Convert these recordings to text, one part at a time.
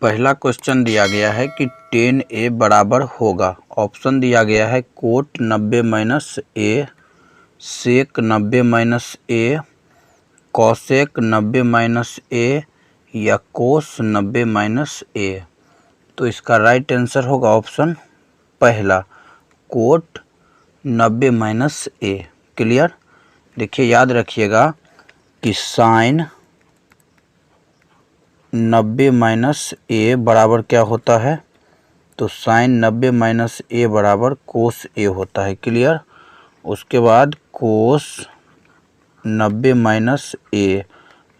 पहला क्वेश्चन दिया गया है कि 10a बराबर होगा। ऑप्शन दिया गया है कोट 90 माइनस ए, सेक 90 माइनस ए, कॉसेक 90 माइनस ए या कोस 90 माइनस ए। तो इसका राइट आंसर होगा ऑप्शन पहला, कोट 90 माइनस ए। क्लियर। देखिए याद रखिएगा कि साइन 90 माइनस ए बराबर क्या होता है, तो साइन 90 माइनस ए बराबर कोस ए होता है। क्लियर। उसके बाद कोस 90 माइनस ए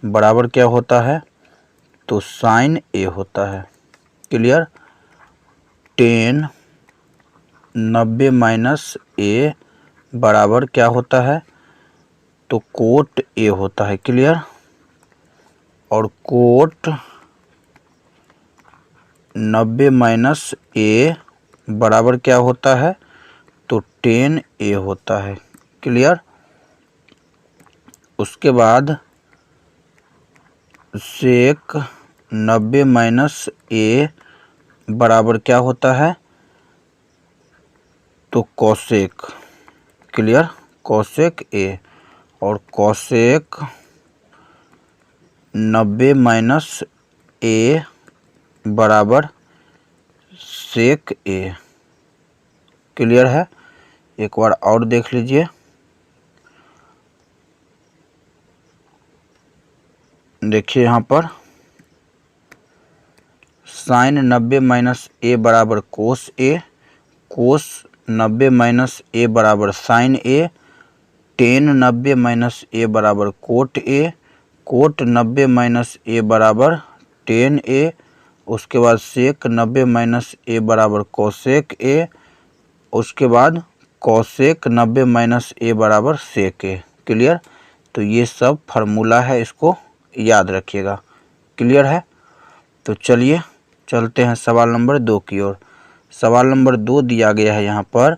बराबर क्या होता है, तो साइन ए होता है। क्लियर। 10 90 माइनस ए बराबर क्या होता है, तो कोट ए होता है। क्लियर। और कोट 90 माइनस ए बराबर क्या होता है, तो 10 ए होता है। क्लियर। उसके बाद सेक 90 माइनस ए बराबर क्या होता है, तो कॉसेक। क्लियर। कॉसेक ए। और कॉसेक 90 माइनस ए बराबर सेक ए। क्लियर है। एक बार और देख लीजिए। देखिए यहाँ पर साइन 90 माइनस ए बराबर कोस ए, कोस 90 माइनस ए बराबर साइन ए, 10 90 माइनस ए बराबर कोट ए, कोट 90 माइनस ए बराबर 10 ए। उसके बाद सेक 90 माइनस ए बराबर कोसेक ए। उसके बाद कोसेक 90 माइनस ए बराबर सेक ए। क्लियर। तो ये सब फार्मूला है, इसको याद रखिएगा। क्लियर है। तो चलिए चलते हैं सवाल नंबर 2 की ओर। सवाल नंबर 2 दिया गया है यहाँ पर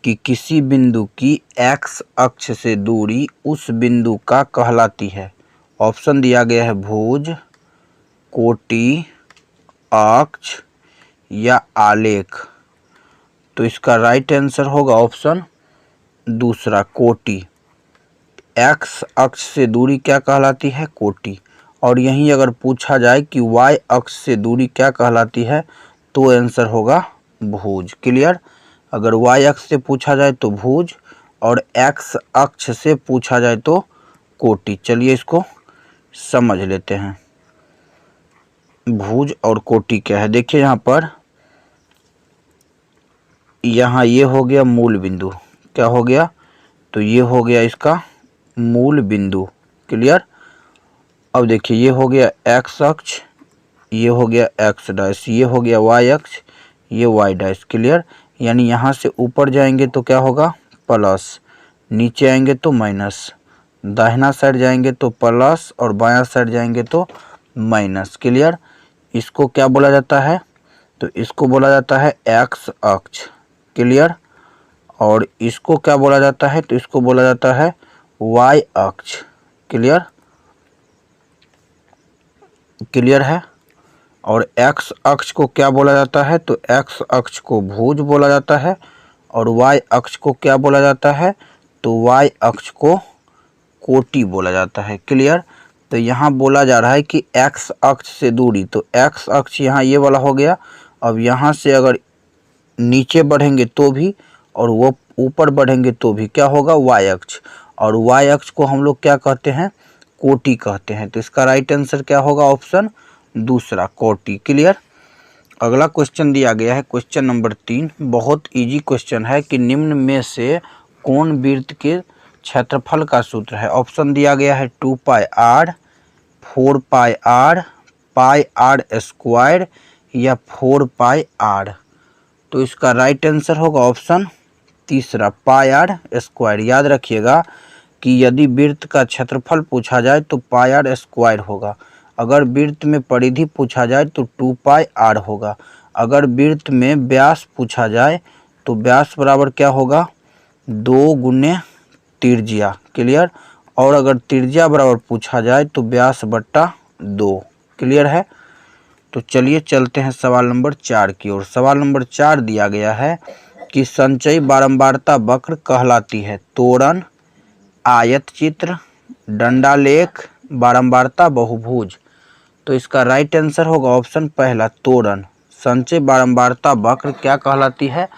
कि किसी बिंदु की एक्स अक्ष से दूरी उस बिंदु का कहलाती है। ऑप्शन दिया गया है भुज, कोटि, अक्ष या आलेख। तो इसका राइट आंसर होगा ऑप्शन दूसरा, कोटि। एक्स अक्ष से दूरी क्या कहलाती है, कोटि। और यहीं अगर पूछा जाए कि वाई अक्ष से दूरी क्या कहलाती है, तो आंसर होगा भुज। क्लियर। अगर वाई अक्ष से पूछा जाए तो भुज, और एक्स अक्ष से पूछा जाए तो कोटि। चलिए इसको समझ लेते हैं, भुज और कोटि क्या है। देखिए यहाँ पर, यहाँ ये हो गया मूल बिंदु। क्या हो गया, तो ये हो गया इसका मूल बिंदु। क्लियर। अब देखिए ये हो गया एक्स अक्ष, ये हो गया एक्स डैश, ये हो गया वाई अक्ष, ये वाई डैश। क्लियर। यानी यहाँ से ऊपर जाएंगे तो क्या होगा, प्लस, नीचे आएंगे तो माइनस, दाहिना साइड जाएंगे तो प्लस और बायां साइड जाएंगे तो माइनस। क्लियर। इसको क्या बोला जाता है, तो इसको बोला जाता है एक्स अक्ष। क्लियर। और इसको क्या बोला जाता है, तो इसको बोला जाता है वाई अक्ष। क्लियर। क्लियर है। और एक्स अक्ष को क्या बोला जाता है, तो एक्स अक्ष को भुज बोला जाता है। और वाई अक्ष को क्या बोला जाता है, तो वाई अक्ष को कोटि बोला जाता है। क्लियर। तो यहाँ बोला जा रहा है कि एक्स अक्ष से दूरी, तो एक्स अक्ष यहाँ ये वाला हो गया। अब यहाँ से अगर नीचे बढ़ेंगे तो भी, और वो ऊपर बढ़ेंगे तो भी क्या होगा, वाई अक्ष। और वाई अक्ष को हम लोग क्या कहते हैं, कोटि कहते हैं। तो इसका राइट आंसर क्या होगा, ऑप्शन दूसरा, कोटि। क्लियर। अगला क्वेश्चन दिया गया है क्वेश्चन नंबर 3। बहुत इजी क्वेश्चन है कि निम्न में से कौन वृत्त के क्षेत्रफल का सूत्र है। ऑप्शन दिया गया है 2 pi R, 4 pi R, pi R square या 4 पाई आर। तो इसका राइट आंसर होगा ऑप्शन तीसरा, पाई आर स्क्वायर। याद रखिएगा कि यदि वृत्त का क्षेत्रफल पूछा जाए तो पाई आर स्क्वायर होगा। अगर वृत्त में परिधि पूछा जाए तो 2 पाई आर होगा। अगर वृत्त में व्यास पूछा जाए तो व्यास बराबर क्या होगा, 2 गुने त्रिज्या। क्लियर। और अगर त्रिज्या बराबर पूछा जाए तो व्यास बट्टा 2। क्लियर है। तो चलिए चलते हैं सवाल नंबर 4 की ओर। सवाल नंबर 4 दिया गया है कि संचयी बारंबारता वक्र कहलाती है त्वरण, आयत चित्र, दंडालेख, बारंबारता बहुभुज। तो इसका राइट आंसर होगा ऑप्शन पहला त्वरण। संचय बारंबारता वक्र क्या कहलाती है?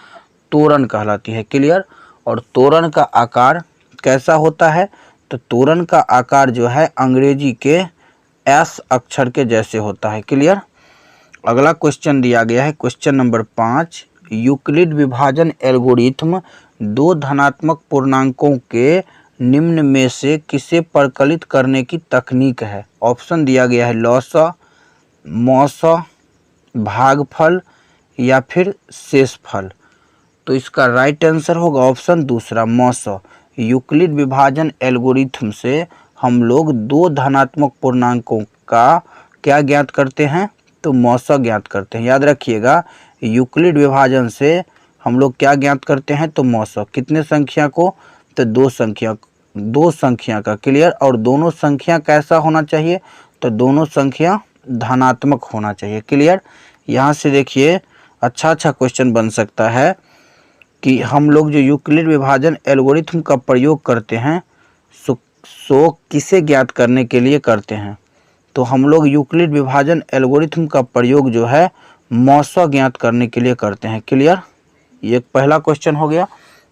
त्वरण कहलाती है। क्लियर। और त्वरण का आकार कैसा होता है? तो त्वरण का आकार जो है अंग्रेजी के एस अक्षर के जैसे होता है। क्लियर। अगला क्वेश्चन दिया गया है क्वेश्चन नंबर 5, यूक्लिड विभाजन एल्गोरिथ्म दो धनात्मक पूर्णांकों के निम्न में से किसे परकलित करने की तकनीक है? ऑप्शन दिया गया है लॉसा, मौसा, भागफल या फिर शेषफल। तो इसका राइट आंसर होगा ऑप्शन दूसरा मौसा। यूक्लिड विभाजन एल्गोरिथ्म से हम लोग दो धनात्मक पूर्णांकों का क्या ज्ञात करते हैं? तो मौसा ज्ञात करते हैं। याद रखिएगा, यूक्लिड विभाजन से हम लोग क्या ज्ञात करते हैं? तो मौसा। कितने संख्या को? तो दो संख्या का। क्लियर। और दोनों संख्या कैसा होना चाहिए? तो दोनों संख्या धनात्मक होना चाहिए। क्लियर। यहाँ से देखिए अच्छा क्वेश्चन बन सकता है कि हम लोग जो यूक्लिड विभाजन एल्गोरिथ्म का प्रयोग करते हैं सो किसे ज्ञात करने के लिए करते हैं? तो हम लोग यूक्लिड विभाजन एल्गोरिथ्म का प्रयोग जो है मौसा ज्ञात करने के लिए करते हैं। क्लियर। ये पहला क्वेश्चन हो गया।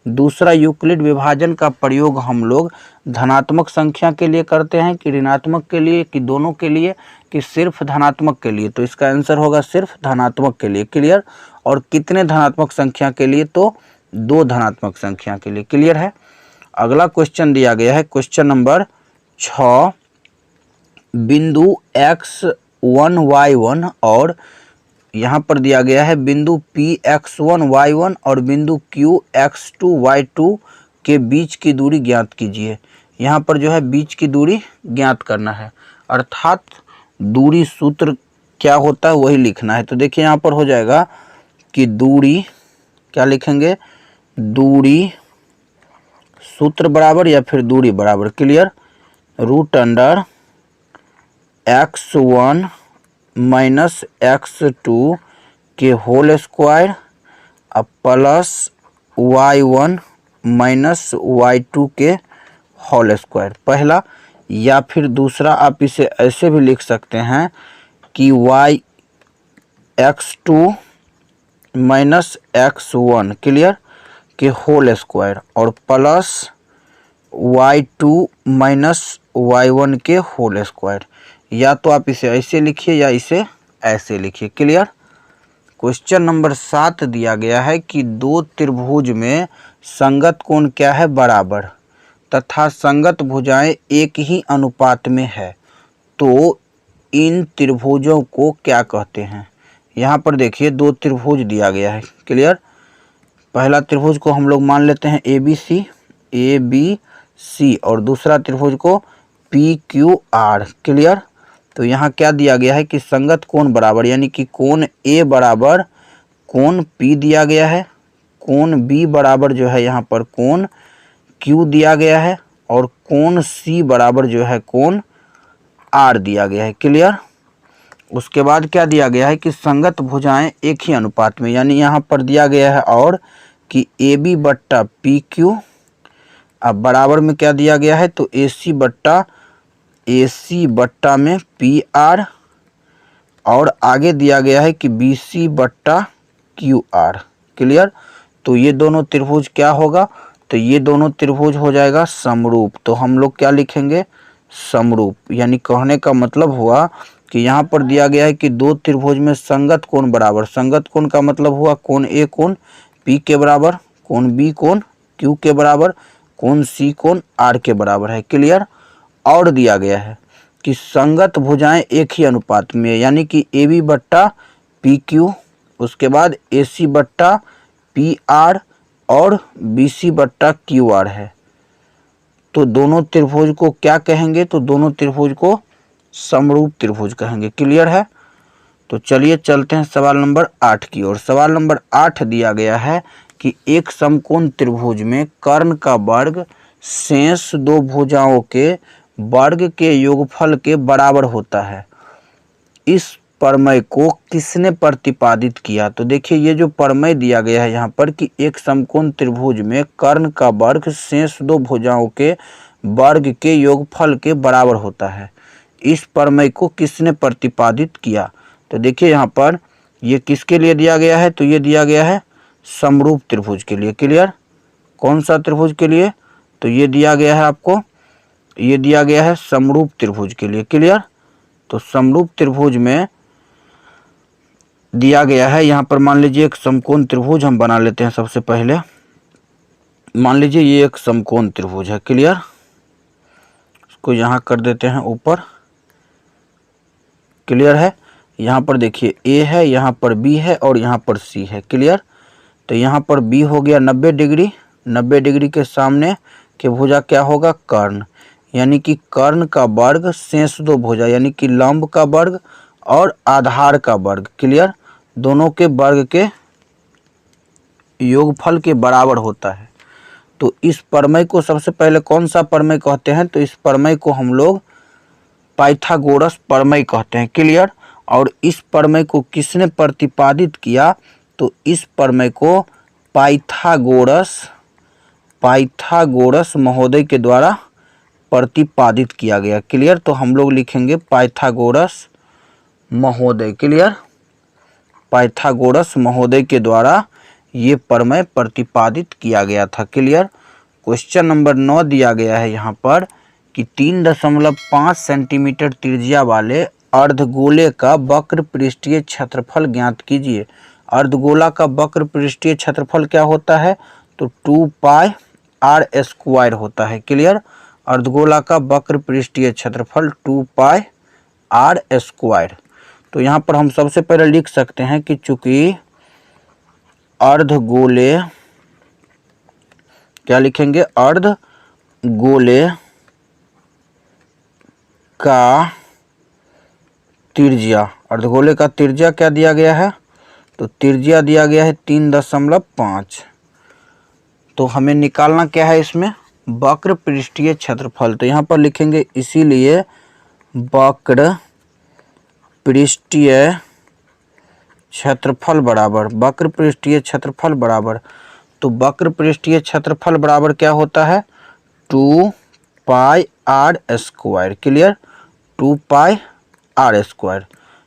दूसरा, यूक्लिड विभाजन का प्रयोग हम लोग धनात्मक संख्या के लिए करते हैं कि ऋणात्मक के लिए, कि दोनों के लिए, कि सिर्फ धनात्मक के लिए? तो इसका आंसर होगा सिर्फ धनात्मक के लिए। क्लियर। और कितने धनात्मक संख्या के लिए? तो दो धनात्मक संख्या के लिए। क्लियर है। अगला क्वेश्चन दिया गया है क्वेश्चन नंबर 6, बिंदु x1 y1 और यहाँ पर दिया गया है बिंदु P x1 y1 और बिंदु Q x2 y2 के बीच की दूरी ज्ञात कीजिए। यहाँ पर जो है बीच की दूरी ज्ञात करना है, अर्थात दूरी सूत्र क्या होता है वही लिखना है। तो देखिए यहाँ पर हो जाएगा कि दूरी क्या लिखेंगे? दूरी सूत्र बराबर या फिर दूरी बराबर। Clear. Root under x1 minus x2 के whole square plus y1 minus y2 के होल स्क्वायर, पहला। या फिर दूसरा आप इसे ऐसे भी लिख सकते हैं कि x2 माइनस x1 क्लियर के होल स्क्वायर और प्लस y2 माइनस y1 के होल स्क्वायर। या तो आप इसे ऐसे लिखिए या इसे ऐसे लिखिए। क्लियर। क्वेश्चन नंबर 7 दिया गया है कि दो त्रिभुज में संगत कोण क्या है? बराबर, तथा संगत भुजाएं एक ही अनुपात में है, तो इन त्रिभुजों को क्या कहते हैं? यहाँ पर देखिए दो त्रिभुज दिया गया है। क्लियर। पहला त्रिभुज को हम लोग मान लेते हैं ए बी सी और दूसरा त्रिभुज को PQR। क्लियर। तो यहाँ क्या दिया गया है कि संगत कोण बराबर, यानी कि कोण A बराबर कोण P दिया गया है, कोण B बराबर जो है यहाँ पर कोण Q दिया गया है और कोण C बराबर जो है कोण R दिया गया है। क्लियर। उसके बाद क्या दिया गया है कि संगत भुजाएं एक ही अनुपात में, यानी यहाँ पर दिया गया है और कि AB बट्टा PQ, अब बराबर में क्या दिया गया है? तो AC बट्टा में PR और आगे दिया गया है कि BC बट्टा QR। क्लियर। तो ये दोनों त्रिभुज क्या होगा? तो ये दोनों त्रिभुज हो जाएगा समरूप। तो हम लोग क्या लिखेंगे? समरूप। यानी कहने का मतलब हुआ कि यहाँ पर दिया गया है कि दो त्रिभुज में संगत कोण बराबर। संगत कोण का मतलब हुआ कोण A कोण P के बराबर, कोण B कोण Q के बराबर, कोण C कोण R के बराबर है। क्लियर। और दिया गया है कि संगत भुजाएं एक ही अनुपात में, यानी कि AB बट्टा PQ, उसके बाद AC बट्टा PR और BC बट्टा QR है। तो दोनों त्रिभुज को क्या कहेंगे? तो दोनों त्रिभुज को समरूप त्रिभुज कहेंगे। क्लियर है। तो चलिए चलते हैं सवाल नंबर 8 की ओर। सवाल नंबर 8 दिया गया है कि एक समकोण त्रिभुज में कर्ण का वर्ग शेष दो भुजाओं के वर्ग के योगफल के बराबर होता है। इस प्रमेय को किसने प्रतिपादित किया? तो देखिए ये जो प्रमेय दिया गया है यहाँ पर कि एक समकोण त्रिभुज में कर्ण का वर्ग शेष दो भुजाओं के वर्ग के योगफल के बराबर होता है, इस प्रमेय को किसने प्रतिपादित किया? तो देखिए यहाँ पर ये किसके लिए दिया गया है? तो ये दिया गया है समरूप त्रिभुज के लिए। क्लियर? कौन सा त्रिभुज के लिए? तो ये दिया गया है आपको, ये दिया गया है समरूप त्रिभुज के लिए। क्लियर? तो समरूप त्रिभुज में दिया गया है। यहाँ पर मान लीजिए एक समकोण त्रिभुज हम बना लेते हैं। सबसे पहले मान लीजिए ये एक समकोण त्रिभुज है। क्लियर? इसको यहाँ कर देते हैं ऊपर। क्लियर है? यहाँ पर देखिए ए है, यहाँ पर बी है और यहाँ पर सी है। क्लियर? तो यहाँ पर बी हो गया 90 डिग्री, 90 डिग्री के सामने के भुजा क्या होगा? कर्ण, यानी कि कर्ण का वर्ग शेष दो भुजा यानी कि लंब का वर्ग और आधार का वर्ग। क्लियर? दोनों के वर्ग के योगफल के बराबर होता है। तो इस प्रमेय को सबसे पहले कौन सा प्रमेय कहते हैं? तो इस प्रमेय को हम लोग पाइथागोरस प्रमेय कहते हैं। क्लियर? और इस प्रमेय को किसने प्रतिपादित किया? तो इस प्रमेय को पाइथागोरस महोदय के द्वारा प्रतिपादित किया गया। क्लियर? तो हम लोग लिखेंगे पाइथागोरस महोदय। क्लियर? पाइथागोरस महोदय के द्वारा ये प्रमेय प्रतिपादित किया गया था। क्लियर? क्वेश्चन नंबर 9 दिया गया है यहाँ पर कि 3.5 सेंटीमीटर त्रिज्या वाले अर्धगोले का वक्र पृष्ठीय क्षेत्रफल ज्ञात कीजिए। अर्धगोला का वक्र पृष्ठीय क्षेत्रफल क्या होता है? तो 2πr² होता है। क्लियर? अर्धगोला का वक्र पृष्ठीय क्षेत्रफल 2πr²। तो यहाँ पर हम सबसे पहले लिख सकते हैं कि चूंकि अर्धगोले, क्या लिखेंगे? अर्धगोले का त्रिज्या, अर्धगोले का त्रिज्या क्या दिया गया है? तो त्रिज्या दिया गया है 3.5। तो हमें निकालना क्या है इसमें? वक्र पृष्ठीय क्षेत्रफल। तो यहाँ पर लिखेंगे इसीलिए वक्र पृष्ठीय क्षेत्रफल बराबर, वक्र पृष्ठीय क्षेत्रफल बराबर, तो वक्र पृष्ठीय क्षेत्रफल बराबर क्या होता है? 2πr²। क्लियर? 2πr²।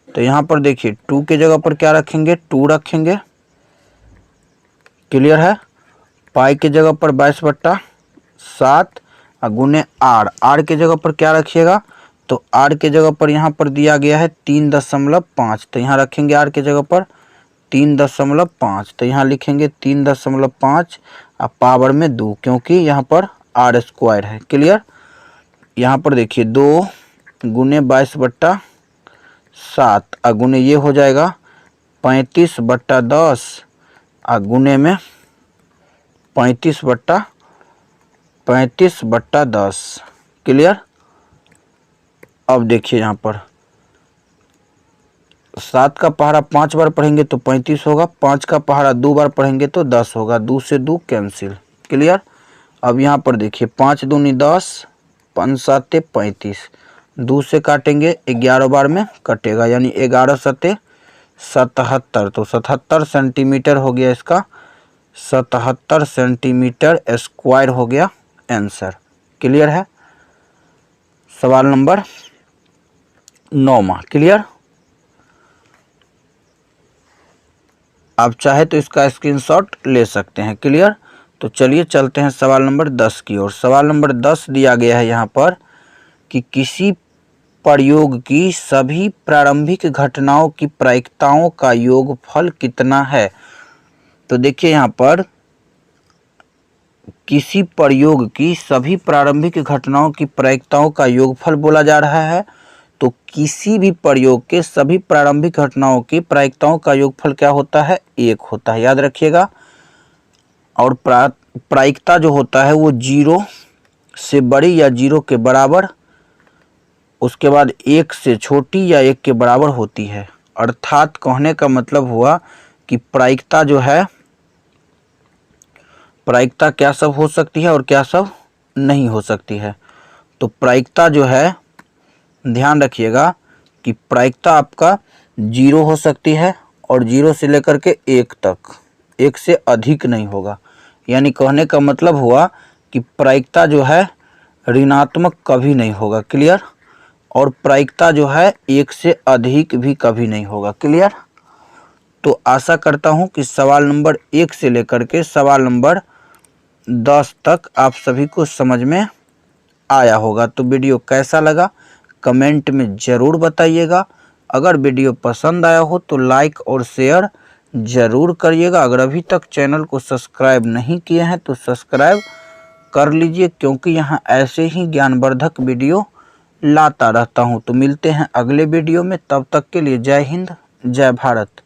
तो यहाँ पर देखिए 2 के जगह पर क्या रखेंगे? 2 रखेंगे। क्लियर है? पाई के जगह पर 22/7 गुने आर के जगह पर क्या रखिएगा? तो आर के जगह पर यहाँ पर दिया गया है 3.5, तो यहाँ रखेंगे आर के जगह पर 3.5। तो यहाँ लिखेंगे 3.5 और पावर में 2, क्योंकि यहाँ पर r² है। क्लियर? यहाँ पर देखिए 2 गुने 22/7 और गुने ये हो जाएगा 35/10 और गुने में 35/10। क्लियर? अब देखिए यहाँ पर 7 का पहाड़ा 5 बार पढ़ेंगे तो 35 होगा, 5 का पहाड़ा 2 बार पढ़ेंगे तो 10 होगा, 2 से 2 कैंसिल। क्लियर? अब यहाँ पर देखिए 5 दूनी 10, 5 7 35, 2 से काटेंगे 11 बार में कटेगा, यानी 11 7 77। तो 77 सेंटीमीटर हो गया इसका, 77 सेंटीमीटर स्क्वायर हो गया आंसर। क्लियर है? सवाल नंबर 9। क्लियर? आप चाहे तो इसका स्क्रीनशॉट ले सकते हैं। क्लियर? तो चलिए चलते हैं सवाल नंबर 10 की ओर। सवाल नंबर 10 दिया गया है यहाँ पर कि किसी प्रयोग की सभी प्रारंभिक घटनाओं की प्रायिकताओं का योगफल कितना है? तो देखिए यहाँ पर किसी प्रयोग की सभी प्रारंभिक घटनाओं की प्रायिकताओं का योगफल बोला जा रहा है। तो किसी भी प्रयोग के सभी प्रारंभिक घटनाओं की प्रायिकताओं का योगफल क्या होता है? 1 होता है, याद रखिएगा। और प्रायिकता जो होता है वो 0 से बड़ी या 0 के बराबर, उसके बाद 1 से छोटी या 1 के बराबर होती है। अर्थात कहने का मतलब हुआ कि प्रायिकता जो है, प्रायिकता क्या सब हो सकती है और क्या सब नहीं हो सकती है। तो प्रायिकता जो है, ध्यान रखिएगा कि प्रायिकता आपका 0 हो सकती है और 0 से लेकर के 1 तक, 1 से अधिक नहीं होगा। यानी कहने का मतलब हुआ कि प्रायिकता जो है ऋणात्मक कभी नहीं होगा। क्लियर? और प्रायिकता जो है 1 से अधिक भी कभी नहीं होगा। क्लियर? तो आशा करता हूं कि सवाल नंबर 1 से लेकर के सवाल नंबर 10 तक आप सभी को समझ में आया होगा। तो वीडियो कैसा लगा कमेंट में ज़रूर बताइएगा। अगर वीडियो पसंद आया हो तो लाइक और शेयर ज़रूर करिएगा। अगर अभी तक चैनल को सब्सक्राइब नहीं किए हैं तो सब्सक्राइब कर लीजिए, क्योंकि यहाँ ऐसे ही ज्ञानवर्धक वीडियो लाता रहता हूँ। तो मिलते हैं अगले वीडियो में, तब तक के लिए जय हिंद, जय भारत।